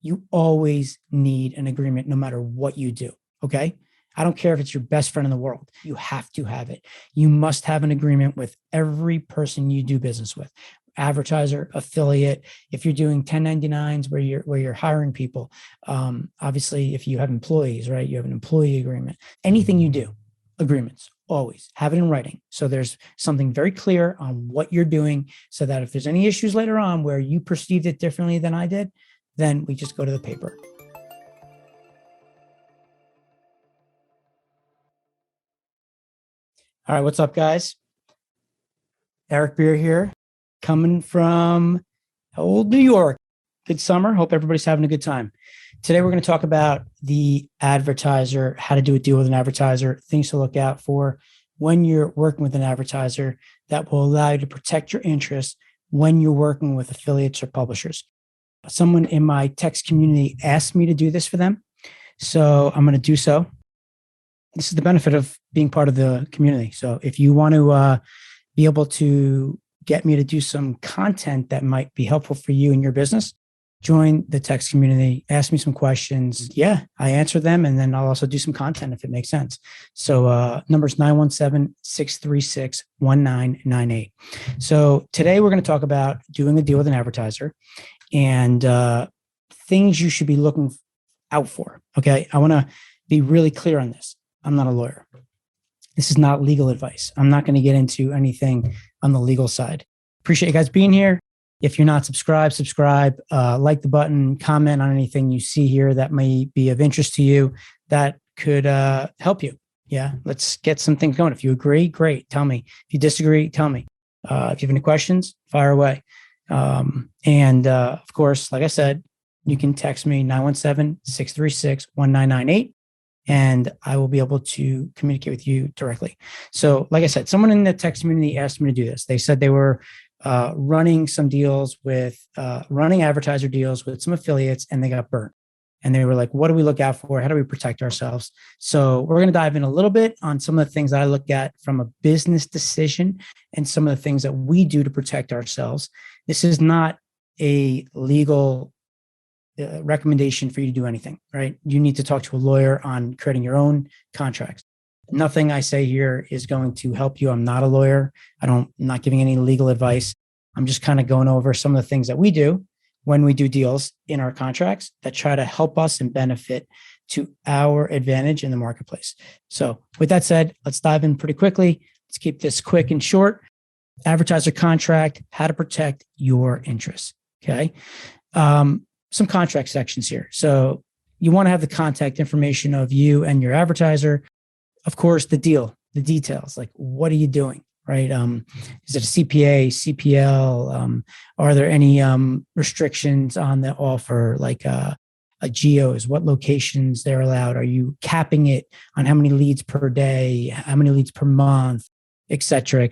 You always need an agreement no matter what you do. Okay. I don't care if it's your best friend in the world. You have to have it. You must have an agreement with every person you do business with. Advertiser, affiliate. If you're doing 1099s where you're hiring people, obviously, if you have employees, right, you have an employee agreement. Anything you do, agreements, always have it in writing. So there's something very clear on what you're doing, so that if there's any issues later on where you perceived it differently than I did, then we just go to the paper. All right, what's up, guys? Eric Beer here, coming from old New York. Good summer. Hope everybody's having a good time. Today, we're going to talk about the advertiser, how to do a deal with an advertiser, things to look out for when you're working with an advertiser that will allow you to protect your interests when you're working with affiliates or publishers. Someone in my text community asked me to do this for them, so I'm going to do so. This is the benefit of being part of the community. So if you want to be able to get me to do some content that might be helpful for you in your business, join the text community, ask me some questions. Yeah, I answer them, and then I'll also do some content if it makes sense. So number's 917-636-1998. So today we're going to talk about doing a deal with an advertiser and things you should be looking out for. Okay, I want to be really clear on this. I'm not a lawyer. This is not legal advice. I'm not going to get into anything on the legal side. Appreciate you guys being here. If you're not subscribed, subscribe, like the button, comment on anything you see here that may be of interest to you that could help you. Yeah, let's get some things going. If you agree, great. Tell me. If you disagree, tell me. If you have any questions, fire away. Of course, like I said, you can text me 917-636-1998. And I will be able to communicate with you directly. So like I said, someone in the text community asked me to do this. They said they were running some deals with, running advertiser deals with some affiliates, and they got burnt. And they were like, what do we look out for? How do we protect ourselves? So we're going to dive in a little bit on some of the things that I look at from a business decision and some of the things that we do to protect ourselves. This is not a legal recommendation for you to do anything, right? You need to talk to a lawyer on creating your own contracts. Nothing I say here is going to help you. I'm not a lawyer. I'm not giving any legal advice. I'm just kind of going over some of the things that we do when we do deals in our contracts that try to help us and benefit to our advantage in the marketplace. So with that said, let's dive in pretty quickly. Let's keep this quick and short. Advertiser contract, how to protect your interests. Okay. Some contract sections here. So you want to have the contact information of you and your advertiser. Of course, the deal, the details, like what are you doing, right? Is it a CPA, CPL? Are there any restrictions on the offer, like a geos, what locations they're allowed? Are you capping it on how many leads per day, how many leads per month, et cetera,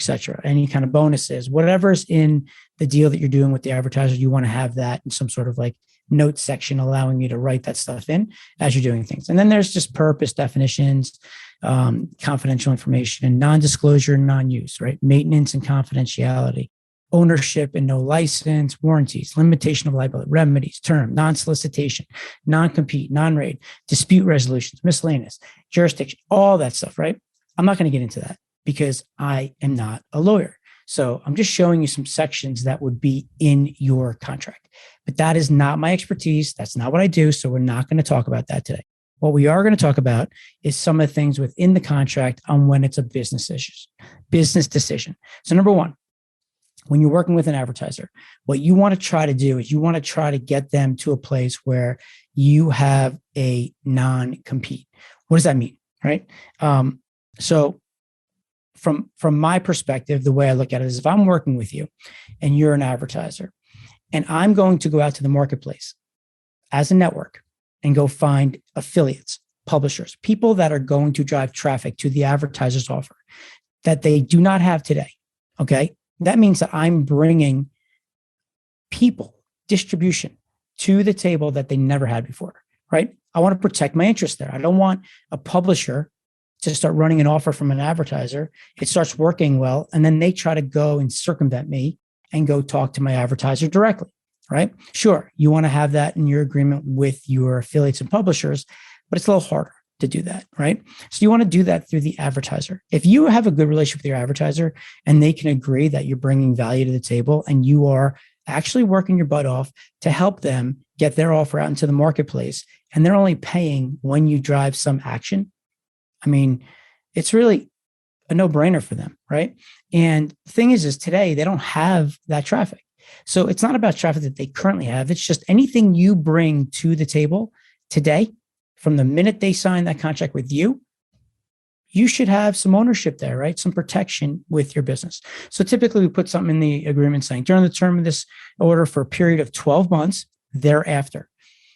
any kind of bonuses, whatever's in the deal that you're doing with the advertiser, you want to have that in some sort of like notes section allowing you to write that stuff in as you're doing things. And then there's just purpose definitions, confidential information, non-disclosure, non-use, right? Maintenance and confidentiality, ownership and no license, warranties, limitation of liability, remedies, term, non-solicitation, non-compete, non-raid, dispute resolutions, miscellaneous, jurisdiction, all that stuff, right? I'm not going to get into that because I am not a lawyer. So I'm just showing you some sections that would be in your contract, but that is not my expertise. That's not what I do. So we're not going to talk about that today. What we are going to talk about is some of the things within the contract on when it's a business decision. So number one, when you're working with an advertiser, what you want to try to do is you want to try to get them to a place where you have a non-compete. What does that mean? Right? So from my perspective, the way I look at it is if I'm working with you and you're an advertiser and I'm going to go out to the marketplace as a network and go find affiliates, publishers, people that are going to drive traffic to the advertiser's offer that they do not have today. Okay. That means that I'm bringing people, distribution to the table that they never had before, right? I want to protect my interest there. I don't want a publisher to start running an offer from an advertiser. It starts working well, and then they try to go and circumvent me and go talk to my advertiser directly. right? Sure, you want to have that in your agreement with your affiliates and publishers, but it's a little harder to do that, right? So you want to do that through the advertiser. If you have a good relationship with your advertiser and they can agree that you're bringing value to the table and you are actually working your butt off to help them get their offer out into the marketplace, and they're only paying when you drive some action, I mean, it's really a no-brainer for them, right? And the thing is today they don't have that traffic. So it's not about traffic that they currently have. It's just anything you bring to the table today, from the minute they sign that contract with you, you should have some ownership there, right? Some protection with your business. So typically we put something in the agreement saying during the term of this order for a period of 12 months thereafter.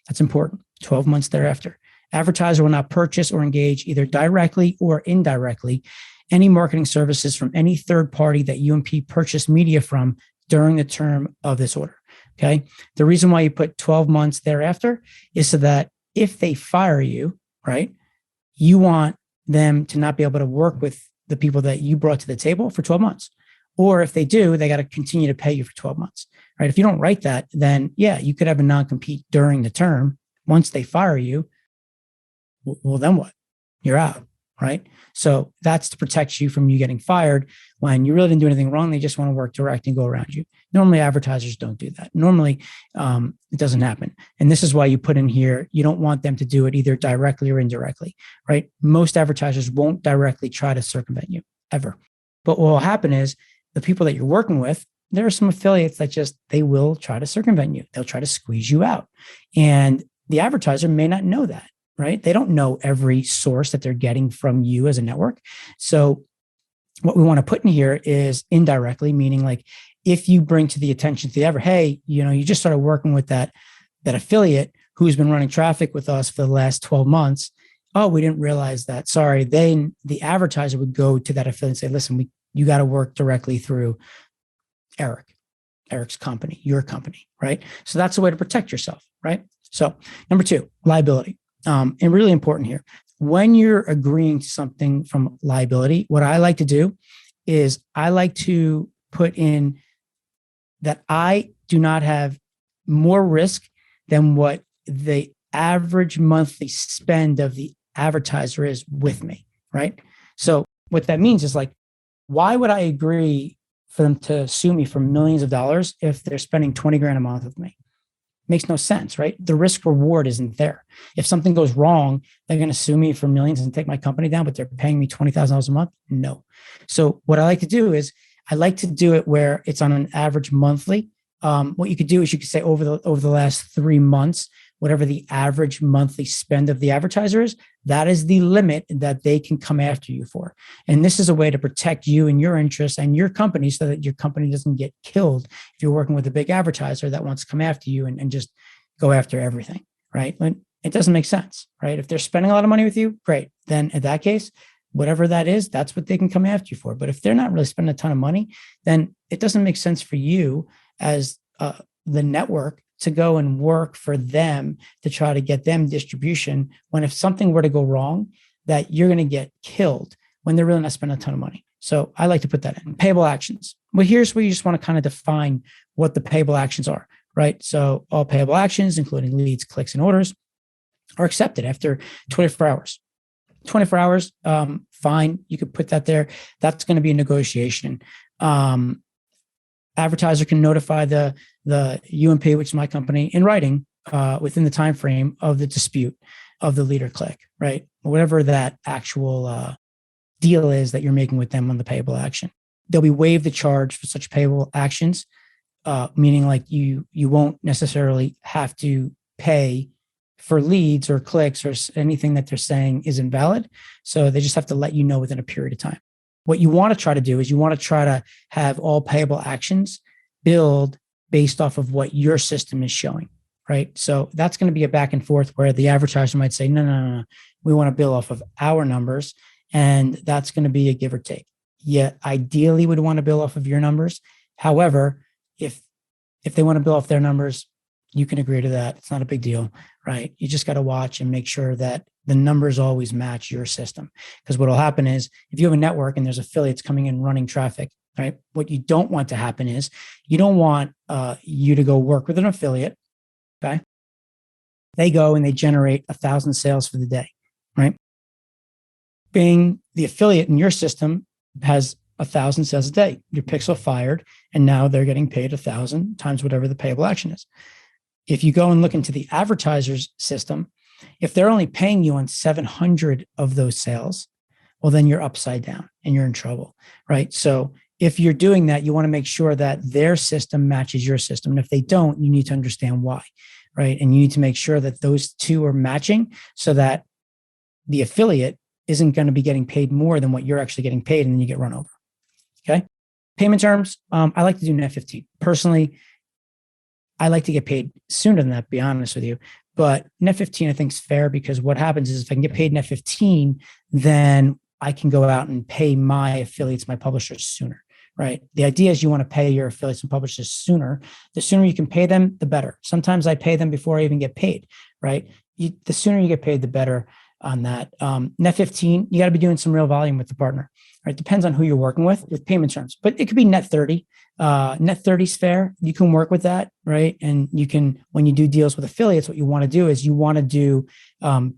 That's important. 12 months thereafter. Advertiser will not purchase or engage either directly or indirectly any marketing services from any third party that UMP purchased media from during the term of this order. Okay. The reason why you put 12 months thereafter is so that if they fire you, right, you want them to not be able to work with the people that you brought to the table for 12 months. Or if they do, they got to continue to pay you for 12 months, right? If you don't write that, then yeah, you could have a non-compete during the term. Once they fire you, well, then what? You're out, right? So that's to protect you from you getting fired when you really didn't do anything wrong. They just want to work direct and go around you. Normally, advertisers don't do that. Normally, it doesn't happen. And this is why you put in here, you don't want them to do it either directly or indirectly, right? Most advertisers won't directly try to circumvent you, ever. But what will happen is the people that you're working with, there are some affiliates that they will try to circumvent you. They'll try to squeeze you out. And the advertiser may not know that, right? They don't know every source that they're getting from you as a network. So what we want to put in here is indirectly, meaning like if you bring to the attention to the hey, you just started working with that affiliate who's been running traffic with us for the last 12 months. Oh, we didn't realize that. Sorry. Then the advertiser would go to that affiliate and say, listen, you got to work directly through Eric's company, your company, right? So that's a way to protect yourself, right? So number 2, liability. And really important here. When you're agreeing to something from liability, what I like to do is I like to put in that I do not have more risk than what the average monthly spend of the advertiser is with me, right? So what that means is like, why would I agree for them to sue me for millions of dollars if they're spending 20 grand a month with me? Makes no sense, right? The risk reward isn't there. If something goes wrong, they're going to sue me for millions and take my company down, but they're paying me $20,000 a month. No. So what I like to do is I like to do it where it's on an average monthly. What you could do is you could say over the last 3 months, whatever the average monthly spend of the advertiser is, that is the limit that they can come after you for. And this is a way to protect you and your interests and your company so that your company doesn't get killed if you're working with a big advertiser that wants to come after you and just go after everything, right? It doesn't make sense, right? If they're spending a lot of money with you, great. Then in that case, whatever that is, that's what they can come after you for. But if they're not really spending a ton of money, then it doesn't make sense for you as the network to go and work for them to try to get them distribution when if something were to go wrong, that you're going to get killed when they're really not spending a ton of money. So I like to put that in. Payable actions. Well, here's where you just want to kind of define what the payable actions are, right? So all payable actions, including leads, clicks, and orders, are accepted after 24 hours. 24 hours, fine. You could put that there. That's going to be a negotiation. Advertiser can notify the UMP, which is my company, in writing within the time frame of the dispute of the lead or click, right? Whatever that actual deal is that you're making with them on the payable action. They'll be waived the charge for such payable actions, meaning like you won't necessarily have to pay for leads or clicks or anything that they're saying is invalid. So they just have to let you know within a period of time. What you want to try to do is you want to try to have all payable actions billed based off of what your system is showing, right? So that's going to be a back and forth where the advertiser might say, no. We want to bill off of our numbers. And that's going to be a give or take. Yeah, ideally would want to bill off of your numbers. However, if they want to bill off their numbers, you can agree to that. It's not a big deal, right? You just got to watch and make sure that the numbers always match your system. Because what will happen is if you have a network and there's affiliates coming in running traffic right? What you don't want to happen is you don't want you to go work with an affiliate. Okay. They go and they generate 1,000 sales for the day, right? Being the affiliate in your system has 1,000 sales a day. Your pixel fired, and now they're getting paid 1,000 times whatever the payable action is. If you go and look into the advertiser's system, if they're only paying you on 700 of those sales, well, then you're upside down and you're in trouble, right? So if you're doing that, you want to make sure that their system matches your system. And if they don't, you need to understand why, right? And you need to make sure that those two are matching so that the affiliate isn't going to be getting paid more than what you're actually getting paid, and then you get run over. Okay. Payment terms. I like to do net 15. Personally, I like to get paid sooner than that, to be honest with you. But net 15, I think, is fair, because what happens is if I can get paid net 15, then I can go out and pay my affiliates, my publishers sooner, right? The idea is you want to pay your affiliates and publishers sooner. The sooner you can pay them, the better. Sometimes I pay them before I even get paid, right? The sooner you get paid, the better on that. Net 15, you got to be doing some real volume with the partner, right? Depends on who you're working with payment terms, but it could be net 30. Net 30 is fair. You can work with that, right? And you can, when you do deals with affiliates, what you want to do is you want to do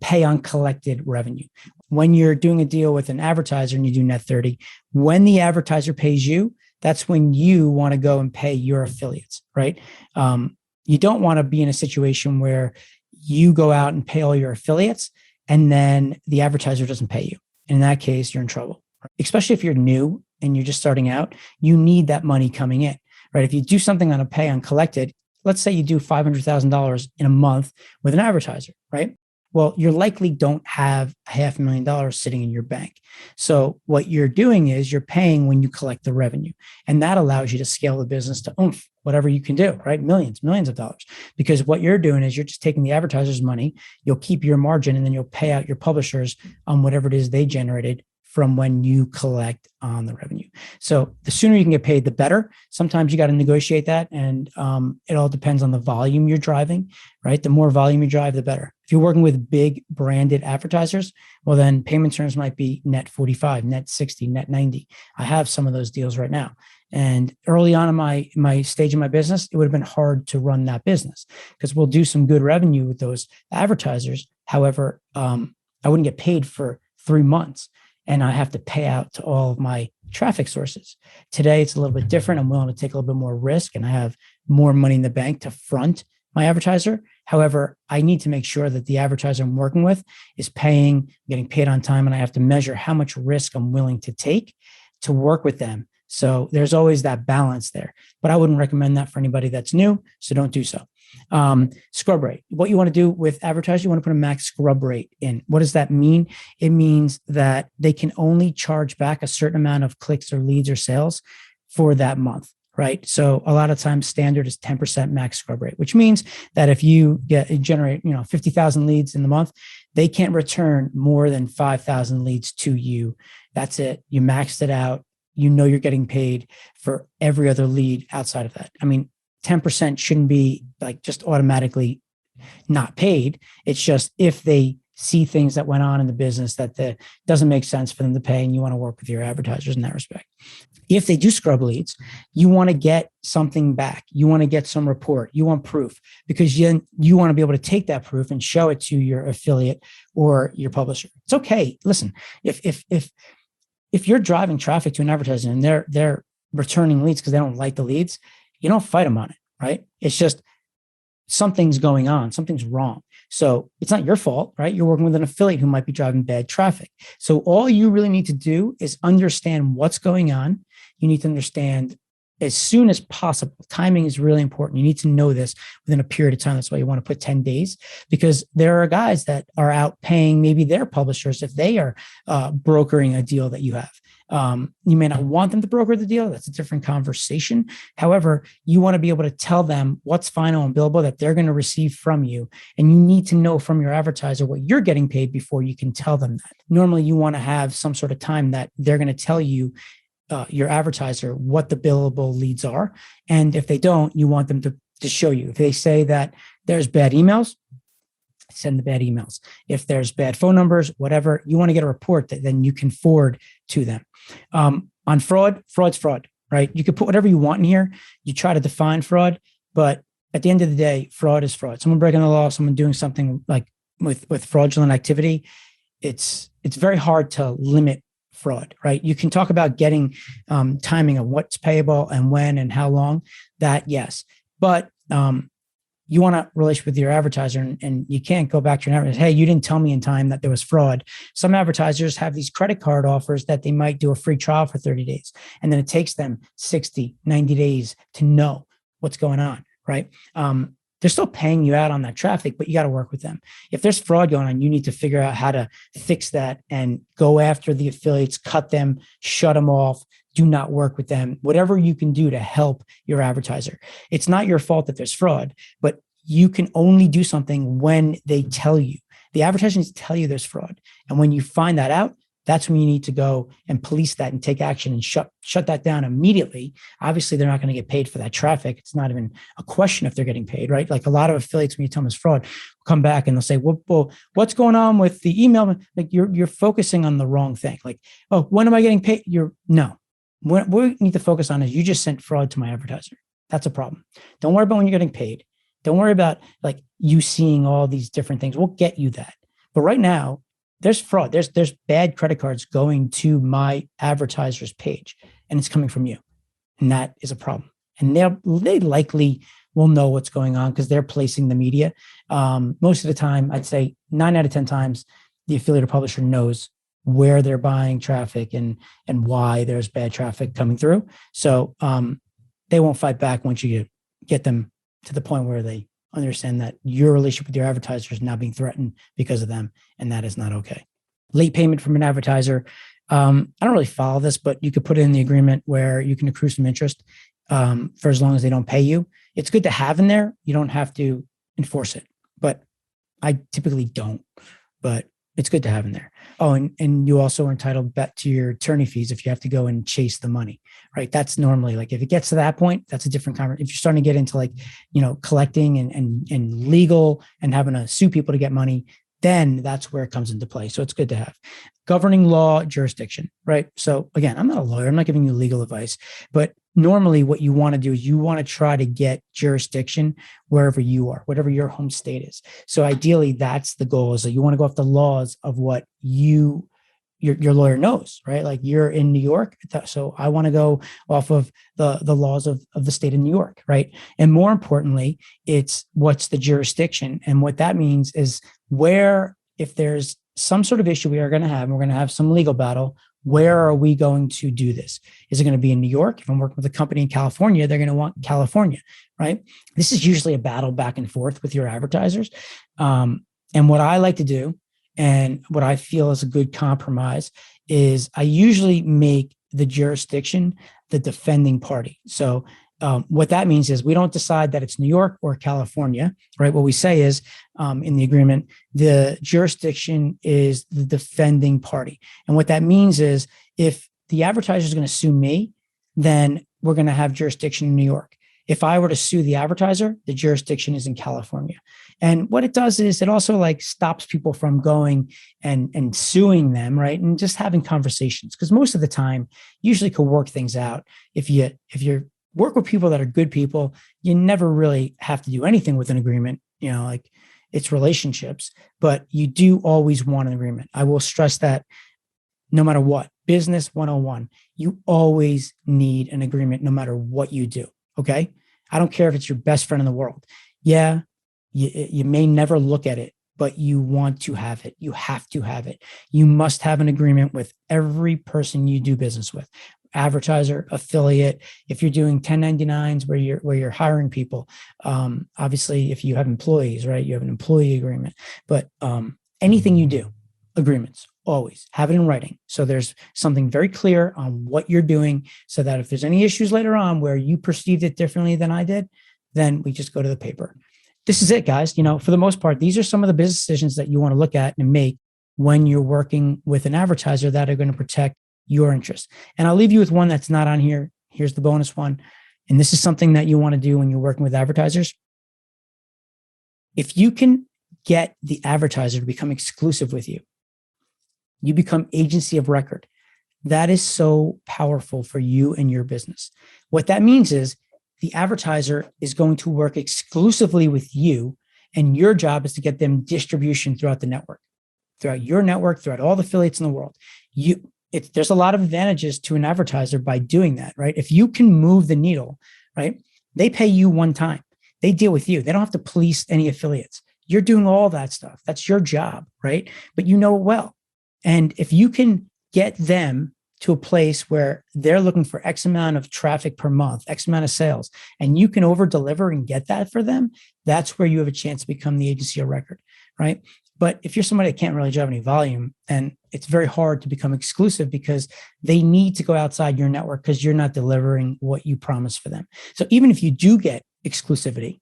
pay on collected revenue. When you're doing a deal with an advertiser and you do net 30, when the advertiser pays you, that's when you want to go and pay your affiliates, right? You don't want to be in a situation where you go out and pay all your affiliates and then the advertiser doesn't pay you. In that case, you're in trouble, especially if you're new and you're just starting out. You need that money coming in, right? If you do something on a pay on collected, let's say you do $500,000 in a month with an advertiser, right? Well, you likely don't have $500,000 sitting in your bank. So what you're doing is you're paying when you collect the revenue, and that allows you to scale the business to whatever you can do, right? Millions of dollars. Because what you're doing is you're just taking the advertiser's money, you'll keep your margin, and then you'll pay out your publishers on whatever it is they generated from when you collect on the revenue. So the sooner you can get paid, the better. Sometimes you got to negotiate that, and it all depends on the volume you're driving, right? The more volume you drive, the better. If you're working with big branded advertisers, well, then payment terms might be net 45, net 60, net 90. I have some of those deals right now. And early on in my stage of my business, it would have been hard to run that business because we'll do some good revenue with those advertisers. However, I wouldn't get paid for 3 months, and I have to pay out to all of my traffic sources. Today, it's a little bit different. I'm willing to take a little bit more risk, and I have more money in the bank to front my advertiser. However, I need to make sure that the advertiser I'm working with is getting paid on time, and I have to measure how much risk I'm willing to take to work with them. So there's always that balance there, but I wouldn't recommend that for anybody that's new. So don't do so. Scrub rate. What you want to do with advertisers, you want to put a max scrub rate in. What does that mean? It means that they can only charge back a certain amount of clicks or leads or sales for that month, right? So a lot of times standard is 10% max scrub rate, which means that if you generate 50,000 leads in the month, they can't return more than 5,000 leads to you. That's it. You maxed it out. You're getting paid for every other lead outside of that. I mean, 10% shouldn't be like just automatically not paid. It's just if they see things that went on in the business that doesn't make sense for them to pay, and you want to work with your advertisers in that respect. If they do scrub leads, you want to get something back. You want to get some report. You want proof, because you want to be able to take that proof and show it to your affiliate or your publisher. It's okay. Listen, if you're driving traffic to an advertiser and they're returning leads because they don't like the leads, you don't fight them on it, right? It's just something's going on, something's wrong. So it's not your fault, right? You're working with an affiliate who might be driving bad traffic. So all you really need to do is understand what's going on. You need to understand as soon as possible. Timing is really important. You need to know this within a period of time. That's why you want to put 10 days, because there are guys that are out paying maybe their publishers if they are brokering a deal that you have. You may not want them to broker the deal. That's a different conversation. However, you want to be able to tell them what's final and billable that they're going to receive from you. And you need to know from your advertiser what you're getting paid before you can tell them that. Normally, you want to have some sort of time that they're going to tell you, your advertiser, what the billable leads are. And if they don't, you want them to show you. If they say that there's bad emails, send the bad emails. If there's bad phone numbers, whatever, you want to get a report that then you can forward to them. On fraud's fraud, right? You could put whatever you want in here. You try to define fraud, but at the end of the day, fraud is fraud. Someone breaking the law, someone doing something like with fraudulent activity, it's very hard to limit fraud, right? You can talk about getting timing of what's payable and when and how long. That yes, but you want a relationship with your advertiser, and you can't go back to your advertiser. Hey, you didn't tell me in time that there was fraud. Some advertisers have these credit card offers that they might do a free trial for 30 days. And then it takes them 60, 90 days to know what's going on, right? They're still paying you out on that traffic, but you got to work with them. If there's fraud going on, you need to figure out how to fix that and go after the affiliates, cut them, shut them off, do not work with them, whatever you can do to help your advertiser. It's not your fault that there's fraud, but you can only do something when they tell you. The advertiser needs to tell you there's fraud. And when you find that out, that's when you need to go and police that and take action and shut that down immediately. Obviously, they're not going to get paid for that traffic. It's not even a question if they're getting paid, right? Like a lot of affiliates, when you tell them it's fraud, will come back and they'll say, well, what's going on with the email? Like you're focusing on the wrong thing. Like, oh, when am I getting paid? No. What we need to focus on is you just sent fraud to my advertiser. That's a problem. Don't worry about when you're getting paid. Don't worry about like you seeing all these different things. We'll get you that. But right now, there's fraud. There's bad credit cards going to my advertiser's page, and it's coming from you. And that is a problem. And they likely will know what's going on because they're placing the media. Most of the time, I'd say 9 out of 10 times, the affiliate or publisher knows where they're buying traffic and why there's bad traffic coming through. So they won't fight back once you get them to the point where they understand that your relationship with your advertiser is now being threatened because of them, and that is not okay. Late payment from an advertiser. I don't really follow this, but you could put it in the agreement where you can accrue some interest for as long as they don't pay you. It's good to have in there. You don't have to enforce it, but I typically don't, but it's good to have in there. Oh, and you also are entitled back to your attorney fees if you have to go and chase the money, right? That's normally like, if it gets to that point, that's a different conversation. If you're starting to get into like, collecting and legal and having to sue people to get money, then that's where it comes into play. So it's good to have governing law jurisdiction, right? So again, I'm not a lawyer. I'm not giving you legal advice, but normally what you want to do is you want to try to get jurisdiction wherever you are, whatever your home state is. So ideally, that's the goal, is that you want to go off the laws of what your lawyer knows, right? Like you're in New York. So I want to go off of the laws of the state of New York, right? And more importantly, it's what's the jurisdiction. And what that means is where, if there's some sort of issue we are going to have, and we're going to have some legal battle, where are we going to do this? Is it going to be in New York? If I'm working with a company in California, they're going to want California, right? This is usually a battle back and forth with your advertisers. And what I like to do, and what I feel is a good compromise, is I usually make the jurisdiction the defending party. So what that means is we don't decide that it's New York or California, right? What we say is in the agreement, the jurisdiction is the defending party. And what that means is if the advertiser is going to sue me, then we're going to have jurisdiction in New York. If I were to sue the advertiser, the jurisdiction is in California. And what it does is it also like stops people from going and suing them, right? And just having conversations, because most of the time, usually could work things out. If you work with people that are good people, you never really have to do anything with an agreement, like it's relationships, but you do always want an agreement. I will stress that no matter what, business 101, you always need an agreement no matter what you do. Okay. I don't care if it's your best friend in the world. Yeah. You may never look at it, but you want to have it. You have to have it. You must have an agreement with every person you do business with. Advertiser, affiliate. If you're doing 1099s where you're hiring people, obviously if you have employees, right, you have an employee agreement. But anything you do, agreements, always have it in writing. So there's something very clear on what you're doing, so that if there's any issues later on where you perceived it differently than I did, then we just go to the paper. This is it, guys. For the most part, these are some of the business decisions that you want to look at and make when you're working with an advertiser that are going to protect your interests. And I'll leave you with one that's not on here. Here's the bonus one. And this is something that you want to do when you're working with advertisers. If you can get the advertiser to become exclusive with you, you become agency of record. That is so powerful for you and your business. What that means is the advertiser is going to work exclusively with you, and your job is to get them distribution throughout the network, throughout your network, throughout all the affiliates in the world. There's a lot of advantages to an advertiser by doing that, right? If you can move the needle, right? They pay you one time. They deal with you. They don't have to police any affiliates. You're doing all that stuff. That's your job, right? But you know it well. And if you can get them to a place where they're looking for X amount of traffic per month, X amount of sales, and you can over deliver and get that for them, that's where you have a chance to become the agency of record, right? But if you're somebody that can't really drive any volume, and it's very hard to become exclusive because they need to go outside your network because you're not delivering what you promised for them. So even if you do get exclusivity,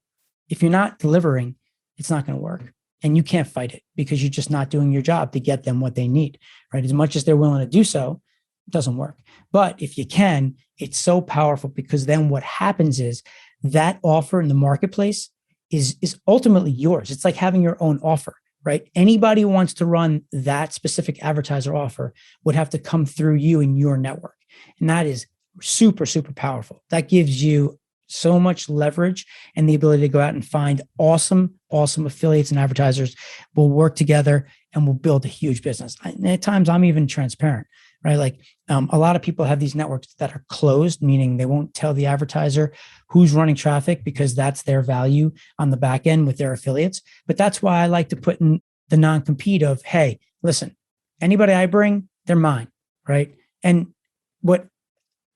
if you're not delivering, it's not going to work. And you can't fight it because you're just not doing your job to get them what they need, right? As much as they're willing to do so, it doesn't work. But if you can, it's so powerful, because then what happens is that offer in the marketplace is ultimately yours. It's like having your own offer, right? Anybody who wants to run that specific advertiser offer would have to come through you and your network. And that is super, super powerful. That gives you so much leverage and the ability to go out and find awesome affiliates and advertisers. Will work together and will build a huge business. And at times I'm even transparent, right? Like a lot of people have these networks that are closed, meaning they won't tell the advertiser who's running traffic because that's their value on the back end with their affiliates. But that's why I like to put in the non-compete of, hey, listen, anybody I bring, they're mine, right? And what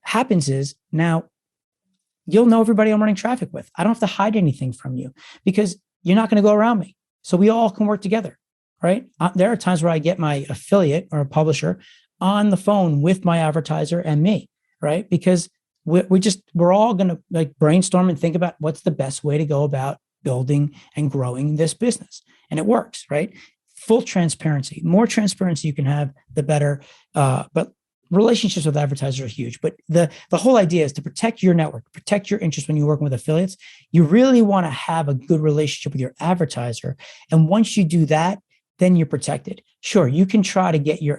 happens is now you'll know everybody I'm running traffic with. I don't have to hide anything from you because you're not going to go around me. So we all can work together, right? There are times where I get my affiliate or a publisher on the phone with my advertiser and me, right? Because we're all going to like brainstorm and think about what's the best way to go about building and growing this business. And it works, right? Full transparency. More transparency you can have, the better. But relationships with advertisers are huge. But the whole idea is to protect your network, protect your interest when you're working with affiliates. You really want to have a good relationship with your advertiser. And once you do that, then you're protected. Sure, you can try to get your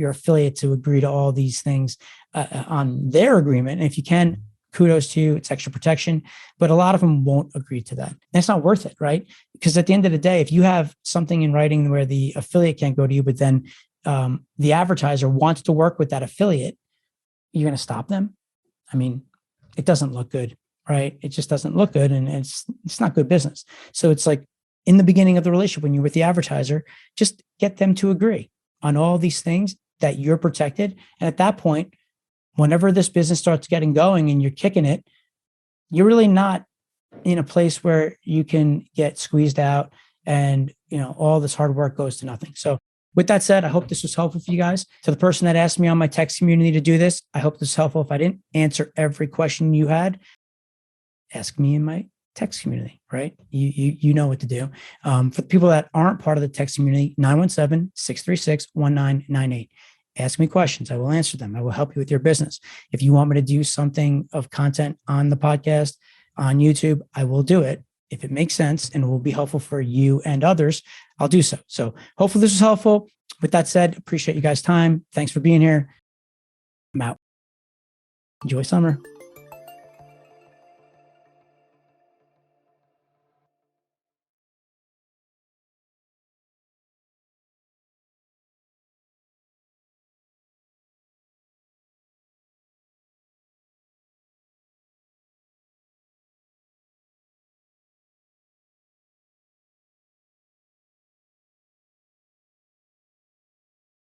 affiliate to agree to all these things on their agreement. And if you can, kudos to you, it's extra protection. But a lot of them won't agree to that. That's not worth it, right? Because at the end of the day, if you have something in writing where the affiliate can't go to you, but then the advertiser wants to work with that affiliate, you're going to stop them? I mean, it doesn't look good, right? It just doesn't look good, and it's not good business. So it's like in the beginning of the relationship, when you're with the advertiser, just get them to agree on all these things that you're protected. And at that point, whenever this business starts getting going and you're kicking it, you're really not in a place where you can get squeezed out and, all this hard work goes to nothing. So with that said, I hope this was helpful for you guys. To the person that asked me on my text community to do this, I hope this is helpful. If I didn't answer every question you had, ask me in my text community, right? You know what to do. For the people that aren't part of the text community, 917-636-1998. Ask me questions. I will answer them. I will help you with your business. If you want me to do something of content on the podcast, on YouTube, I will do it. If it makes sense and will be helpful for you and others, I'll do so. So hopefully this was helpful. With that said, appreciate you guys' time. Thanks for being here. I'm out. Enjoy summer.